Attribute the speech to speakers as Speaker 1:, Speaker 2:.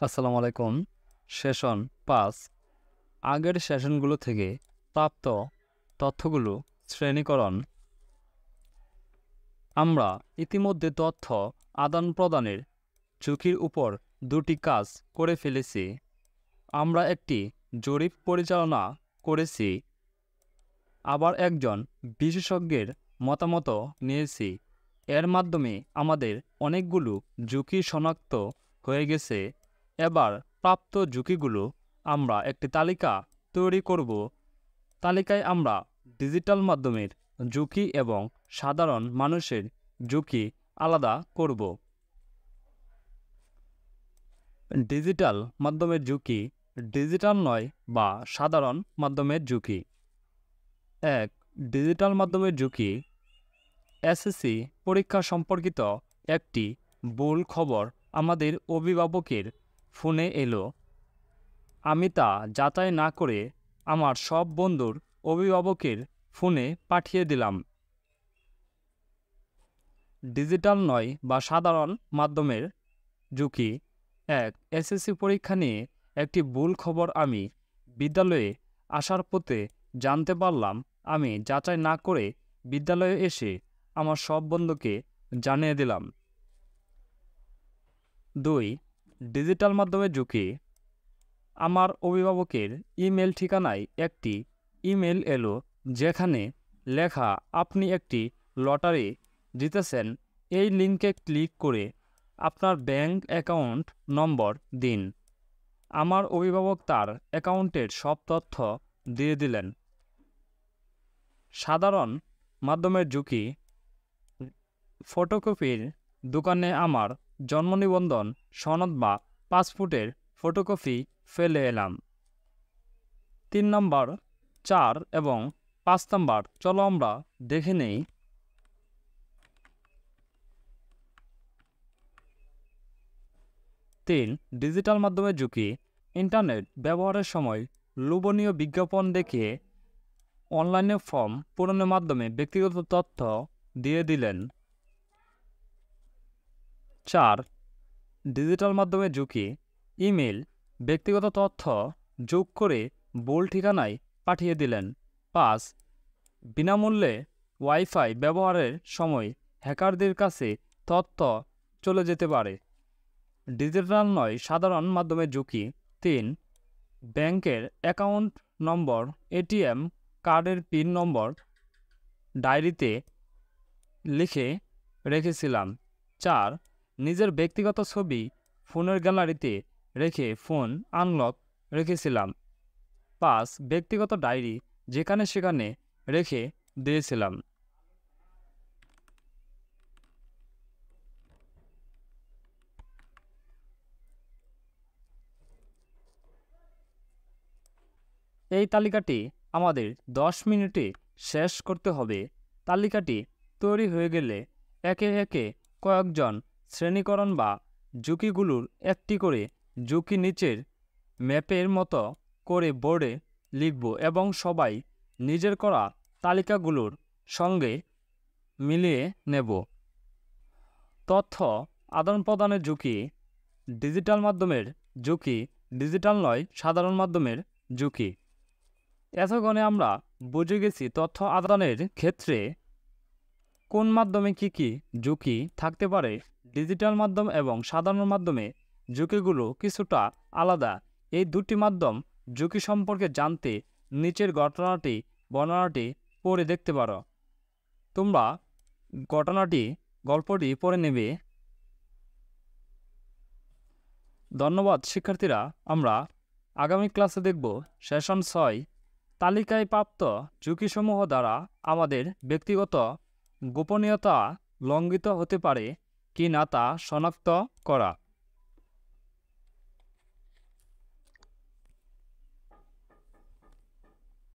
Speaker 1: আসসালামু আলাইকুম। সেশন ৫ আগের সেশনগুলো থেকে প্রাপ্ত তথ্যগুলো শ্রেণীকরণ। আমরা ইতিমধ্যে তথ্য আদান-প্রদানের ঝুঁকির উপর ২টি কাজ করে ফেলেছি। আমরা একটি জরিপ পরিচালনা করেছি, আবার একজন বিশেষজ্ঞের মতামত নিয়েছি। এর মাধ্যমে আমাদের অনেকগুলো ঝুঁকি শনাক্ত হয়ে গেছে। এবার প্রাপ্ত ঝুঁকিগুলো আমরা একটি তালিকা তৈরি করব। তালিকায় আমরা ডিজিটাল মাধ্যমের ঝুঁকি এবং সাধারণ মানুষের ঝুঁকি আলাদা করব। ডিজিটাল মাধ্যমের ঝুঁকি, ডিজিটাল নয় বা সাধারণ মাধ্যমের ঝুঁকি। ১. ডিজিটাল মাধ্যমের ঝুঁকি। এসএসসি পরীক্ষা সম্পর্কিত একটি ভুল খবর আমাদের অভিভাবকের ফোনে এলো। আমি তা যাচাই না করে আমার সব বন্ধুর অভিভাবকের ফোনে পাঠিয়ে দিলাম। ডিজিটাল নয় বা সাধারণ মাধ্যমের ঝুঁকি। ১. এসএসসি পরীক্ষা নিয়ে একটি ভুল খবর আমি বিদ্যালয়ে আসার পথে জানতে পারলাম। আমি যাচাই না করে বিদ্যালয়ে এসে আমার সব বন্ধুকে জানিয়ে দিলাম। ২. ডিজিটাল মাধ্যমের ঝুঁকি। আমার অভিভাবকের ইমেল ঠিকানায় একটি ইমেল এলো যেখানে লেখা, আপনি একটি লটারি জিতেছেন। এই লিঙ্কে ক্লিক করে আপনার ব্যাংক অ্যাকাউন্ট নম্বর দিন। আমার অভিভাবক তার অ্যাকাউন্টের সব তথ্য দিয়ে দিলেন। সাধারণ মাধ্যমের ঝুঁকি। ফটোকপির দোকানে আমার জন্ম নিবন্ধন সনদ বা পাসপোর্টের ফটোকপি ফেলে এলাম। ৩ নম্বর, ৪ এবং ৫ নম্বর চলো আমরা দেখে নেই। ৩. ডিজিটাল মাধ্যমের ঝুঁকি। ইন্টারনেট ব্যবহারের সময় লোভনীয় বিজ্ঞাপন দেখে অনলাইনে ফর্ম পূরণের মাধ্যমে ব্যক্তিগত তথ্য দিয়ে দিলেন। ৪. ডিজিটাল মাধ্যমের ঝুঁকি। ইমেল ব্যক্তিগত তথ্য যোগ করে ভুল ঠিকানায় পাঠিয়ে দিলেন। ৫. বিনামূল্যে ওয়াইফাই ব্যবহারের সময় হ্যাকারদের কাছে তথ্য চলে যেতে পারে। ডিজিটাল নয় সাধারণ মাধ্যমের ঝুঁকি। ৩. ব্যাংকের অ্যাকাউন্ট নম্বর, এটিএম কার্ডের পিন নম্বর ডায়েরিতে লিখে রেখেছিলাম। ৪. নিজের ব্যক্তিগত ছবি ফোনের গ্যালারিতে রেখে ফোন আনলক রেখেছিলাম। ৫. ব্যক্তিগত ডায়েরি যেখানে সেখানে রেখে দিয়েছিলাম। এই তালিকাটি আমাদের ১০ মিনিটে শেষ করতে হবে। তালিকাটি তৈরি হয়ে গেলে একে একে কয়েকজন শ্রেণীকরণ বা ঝুঁকিগুলোর একটি করে ঝুঁকি নিচের ম্যাপের মতো করে বোর্ডে লিখব এবং সবাই নিজের করা তালিকাগুলোর সঙ্গে মিলিয়ে নেব। তথ্য আদান-প্রদানের ঝুঁকি। ডিজিটাল মাধ্যমের ঝুঁকি, ডিজিটাল নয় সাধারণ মাধ্যমের ঝুঁকি। এতক্ষণে আমরা বুঝে গেছি তথ্য আদানের ক্ষেত্রে কোন মাধ্যমে কি ঝুঁকি থাকতে পারে। ডিজিটাল মাধ্যম এবং সাধারণ মাধ্যমে ঝুঁকিগুলো কিছুটা আলাদা। এই দুটি মাধ্যম ঝুঁকি সম্পর্কে জানতে নিচের বর্ণনাটি পড়ে দেখতে পারো। তোমরা গল্পটি পড়ে নেবে। ধন্যবাদ শিক্ষার্থীরা। আমরা আগামী ক্লাসে দেখব সেশন ৬ তালিকায় প্রাপ্ত ঝুঁকিসমূহ দ্বারা আমাদের ব্যক্তিগত গোপনীয়তা লঙ্ঘিত হতে পারে কি না তা শনাক্ত করা।